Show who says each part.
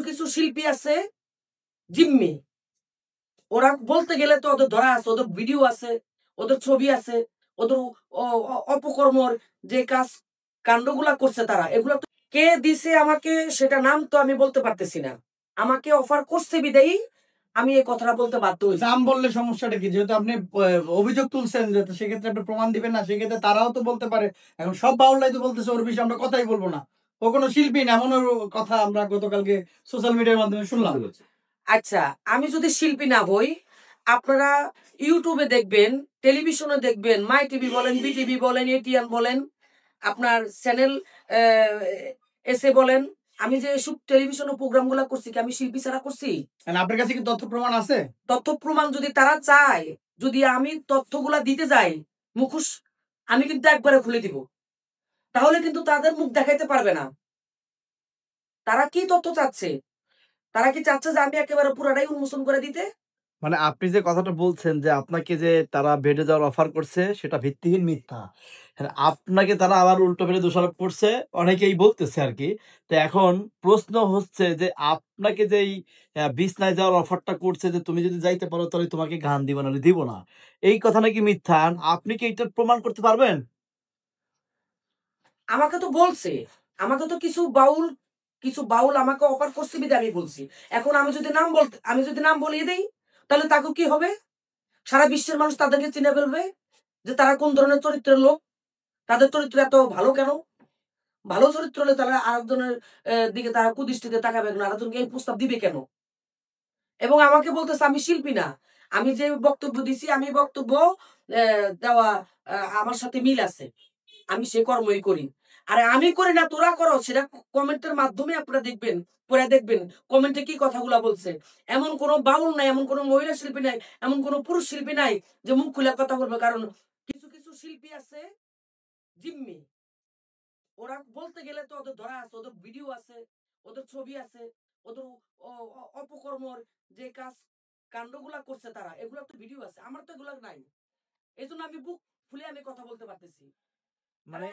Speaker 1: কিছু শিল্পী আছে জিম্মি, ওরা বলতে গেলে তো ওদের ধরা আছে, ওদের ভিডিও আছে, ওদের ছবি আছে, ওদের অপকর্মর যে কাজ কাণ্ডগুলা করছে তারা, এগুলো তো কে দিছে আমাকে সেটা নাম তো আমি বলতে পারতেছি না। আমাকে অফার করছে বিদায়ী আমি এই কথাটা বলতে বাধ্য হইছি।
Speaker 2: নাম বললে সমস্যাটা কি? যেহেতু আপনি অভিযোগ তুলছেন, যেহেতু সেক্ষেত্রে আপনি প্রমাণ দিবেন না, সেক্ষেত্রে তারাও তো বলতে পারে। এখন সব বাউলাই তো বলতেছে ওর বিষয়ে আমরা কথাই বলবো না, ও কোনো শিল্পী না, এমন কথা আমরা গতকালকে সোশ্যাল মিডিয়ার মাধ্যমে শুনলাম।
Speaker 1: আচ্ছা, আমি যদি শিল্পী না হই, আপনারা ইউটিউবে দেখবেন, টেলিভিশনে দেখবেন, মাই টিভি বলেন, বিটিভি বলেন, এটিএন বলেন, আপনার চ্যানেল এসে বলেন, আমি যে এসব টেলিভিশনের প্রোগ্রামগুলো করছি কি আমি শিল্পী ছাড়া করছি?
Speaker 2: আপনার কাছে কি তথ্য প্রমাণ আছে?
Speaker 1: তথ্য প্রমাণ যদি তারা চায়, যদি আমি তথ্যগুলা দিতে যাই, মুখোশ আমি কিন্তু একবারে খুলে দিব, তাহলে কিন্তু তাদের মুখ দেখাইতে পারবে না। তারা কি তথ্য চাচ্ছে? তারা কি চাচ্ছে যে আমি একেবারে পুরাটাই উন্মোচন করে দিতে?
Speaker 3: মানে আপনি যে কথাটা বলছেন যে আপনাকে যে তারা বেডে যাওয়ার অফার করছে সেটা ভিত্তিহীন মিথ্যা। আপনাকে তারা আবার উল্টো ফেলে দোষারোপ করছে, অনেকেই বলতেছে আরকি। তো এখন প্রশ্ন হচ্ছে যে আপনাকে যেই বিছনায় যাওয়ার অফারটা করছে যে তুমি যদি যাইতে পারো তাহলে তোমাকে গান দিব নাহলে দিব না। এই কথা নাকি মিথ্যা। আপনি কি এটার প্রমাণ করতে পারবেন?
Speaker 1: আমাকে তো বলছে, আমাকে তো কিছু বাউল আমাকে অফার করছে বিধায় আমি বলছি। এখন আমি যদি নাম বলিয়ে দেই, তাহলে তাকে কি হবে? সারা বিশ্বের মানুষ তাদেরকে চিনে ফেলবে যে তারা কোন ধরনের চরিত্রের লোক, তাদের চরিত্র এত ভালো কেন? ভালো চরিত্র হলে তারা আরেকজনের দিকে তারা কুদৃষ্টিতে তাকাবে না, আরেকজনকে এই প্রস্তাব দিবে কেন? এবং আমাকে বলতেছে আমি শিল্পী না। আমি যে বক্তব্য দিছি, আমি বক্তব্য দেওয়া আমার সাথে মিল আছে। আমি সে কর্মই করি। আর আমি করি না তোরা করো, সেটা কমেন্টের মাধ্যমে আপনারা দেখবেন, পড়ে দেখবেন কমেন্টে কি কথাগুলা বলছে। এমন কোনো বাউল নাই, এমন কোনো মহিলা শিল্পী নাই, এমন কোনো পুরুষ শিল্পী নাই যে মুখ খুলে কথা বলবে। কারণ কিছু শিল্পী আছে জিম্মি, ওরা বলতে গেলে তো ওদের ধরা আছে, ওদের ভিডিও আছে, ওদের ছবি আছে, ওদের অপকর্মর যে কাজ কাণ্ডগুলা করছে তারা, এগুলো তো ভিডিও আছে। আমার তো এগুলো নাই, এই জন্য আমি বুক ফুলে আমি কথা বলতে পারতেছি।
Speaker 3: মানে